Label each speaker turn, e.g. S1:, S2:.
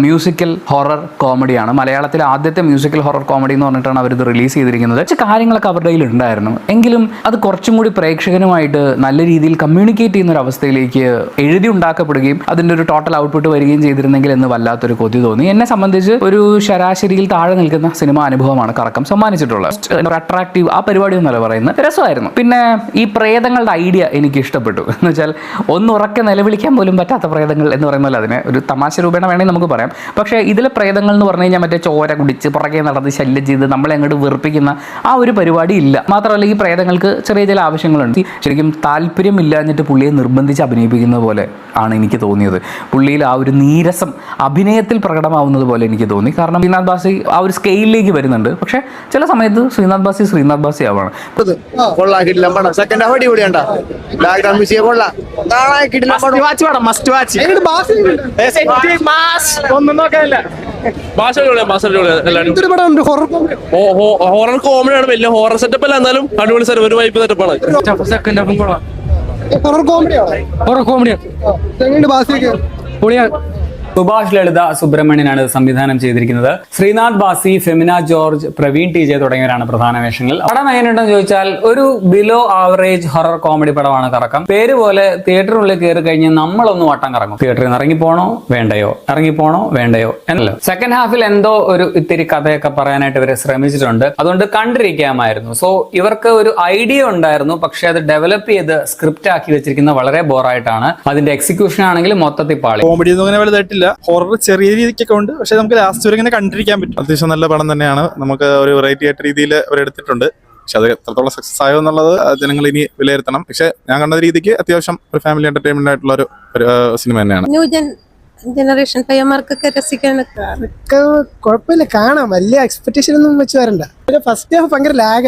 S1: Musical horror കോമഡിയാണ്. മലയാളത്തിലെ ആദ്യത്തെ മ്യൂസിക്കൽ ഹൊറർ കോമഡി എന്ന് പറഞ്ഞിട്ടാണ് അവരിത് റിലീസ് ചെയ്തിരിക്കുന്നത്. കുറച്ച് കാര്യങ്ങളൊക്കെ അവരുടെ കയ്യിൽ ഉണ്ടായിരുന്നു, എങ്കിലും അത് കുറച്ചും കൂടി പ്രേക്ഷകനുമായിട്ട് നല്ല രീതിയിൽ കമ്മ്യൂണിക്കേറ്റ് ചെയ്യുന്ന ഒരു അവസ്ഥയിലേക്ക് എഴുതി ഉണ്ടാക്കപ്പെടുകയും അതിൻ്റെ ഒരു ടോട്ടൽ ഔട്ട്പുട്ട് വരികയും ചെയ്തിരുന്നെങ്കിൽ എന്ന് വല്ലാത്തൊരു കൊതി തോന്നി. എന്നെ സംബന്ധിച്ച് ഒരു ശരാശരിയിൽ താഴെ നിൽക്കുന്ന സിനിമ അനുഭവമാണ് കറക്കം സമ്മാനിച്ചിട്ടുള്ളത്. അട്രാക്റ്റീവ് ആ പരിപാടി എന്നല്ല പറയുന്നത്, രസമായിരുന്നു. പിന്നെ ഈ പ്രേതങ്ങളുടെ ഐഡിയ എനിക്ക് ഇഷ്ടപ്പെട്ടു. എന്ന് വെച്ചാൽ ഒന്നുറക്കെ നിലവിളിക്കാൻ പോലും പറ്റാത്ത പ്രേതങ്ങൾ എന്ന് പറയുന്നത് അതിനെ ഒരു തമാശ രൂപേണ വേണമെങ്കിൽ നമുക്ക് പറയാം. പക്ഷേ ഇതിലെ പ്രേതങ്ങൾ എന്ന് പറഞ്ഞു കഴിഞ്ഞാൽ മറ്റേ ചോര കുടിച്ച് പുറകെ നടന്ന് ശല്യം ചെയ്ത് നമ്മളെ അങ്ങോട്ട് വെറുപ്പിക്കുന്ന ആ ഒരു പരിപാടി ഇല്ല. മാത്രമല്ല ഈ പ്രേതങ്ങൾക്ക് ചെറിയ ചില ആവശ്യങ്ങളുണ്ട്. ശരിക്കും താല്പര്യമില്ലാഞ്ഞിട്ട് പുള്ളിയെ നിർബന്ധിച്ച് അഭിനയിപ്പിക്കുന്ന പോലെ ആണ് എനിക്ക് തോന്നിയത്. പുള്ളിയിൽ ആ ഒരു നീരസം അഭിനയത്തിൽ പ്രകടമാവുന്നത് പോലെ എനിക്ക് തോന്നി. കാരണം ശ്രീനാഥ് ബാസി ആ ഒരു സ്കെയിലിലേക്ക് വരുന്നുണ്ട്, പക്ഷേ ചില സമയത്ത് ശ്രീനാഥ് ബാസി ആവാണ്.
S2: ഹൊറർ കോമഡിയാണ്, വലിയ ഹൊറർ സെറ്റപ്പ് അല്ല, എന്നാലും അടിപൊളി സാർ ഒരു വൈപ്പ് സെറ്റപ്പാണ്.
S3: സുഭാഷ് ലളിത സുബ്രഹ്മണ്യനാണ് സംവിധാനം ചെയ്തിരിക്കുന്നത്. ശ്രീനാഥ് ബാസി, ഫെമിന ജോർജ്, പ്രവീൺ ടി ജെ തുടങ്ങിയവരാണ് പ്രധാന വേഷങ്ങൾ. പടം എങ്ങനെയുണ്ടെന്ന് ചോദിച്ചാൽ ഒരു ബിലോ ആവറേജ് ഹൊറർ കോമഡി പടമാണ് കറക്കം. പേര് പോലെ തിയേറ്ററിനുള്ളിൽ കയറി കഴിഞ്ഞ് നമ്മളൊന്ന് വട്ടം കറങ്ങും. തിയേറ്ററിൽ നിന്ന് ഇറങ്ങിപ്പോണോ വേണ്ടയോ എന്നല്ലോ. സെക്കൻഡ് ഹാഫിൽ എന്തോ ഒരു ഇത്തിരി കഥയൊക്കെ പറയാനായിട്ട് ഇവരെ ശ്രമിച്ചിട്ടുണ്ട്. അതുകൊണ്ട് കണ്ടിരിക്കാമായിരുന്നു. സോ ഇവർക്ക് ഒരു ഐഡിയ ഉണ്ടായിരുന്നു, പക്ഷെ അത് ഡെവലപ്പ് ചെയ്ത് സ്ക്രിപ്റ്റ് ആക്കി വെച്ചിരിക്കുന്ന വളരെ ബോറായിട്ടാണ്. അതിന്റെ എക്സിക്യൂഷൻ ആണെങ്കിലും മൊത്തത്തിൽ പാളി.
S4: കോമഡി ഒന്നും അങ്ങനെ വലുതായിട്ടില്ല, ഹൊറർ ചെറിയ രീതിക്കൊക്കെ ഉണ്ട്, പക്ഷെ നമുക്ക് ലാസ്റ്റ് വരെ ഇങ്ങനെ കണ്ടിരിക്കാൻ പറ്റും. അത്യാവശ്യം നല്ല പടം തന്നെയാണ്. നമുക്ക് ഒരു വെറൈറ്റി ആയിട്ട് രീതിയിൽ അവരെടുത്തിട്ടുണ്ട്. പക്ഷെ അത് എത്രത്തോളം സക്സസ് ആയോ എന്നുള്ളത് ജനങ്ങൾ ഇനി വിലയിരുത്തണം. പക്ഷെ ഞാൻ കണ്ട രീതിക്ക് അത്യാവശ്യം ഒരു ഫാമിലി എന്റർടൈൻമെന്റ് ആയിട്ടുള്ള ഒരു സിനിമ തന്നെയാണ്.
S5: ന്യൂ ജനറേഷൻ പയ്യന്മാർക്കൊക്കെ രസിക്കാൻ കുഴപ്പമില്ല, കാണാം. വലിയ എക്സ്പെക്ടേഷൻ ഒന്നും വെച്ച് വരണ്ട. ഫസ്റ്റ് ഹാഫ് ഭയങ്കര ലാഗാണ്.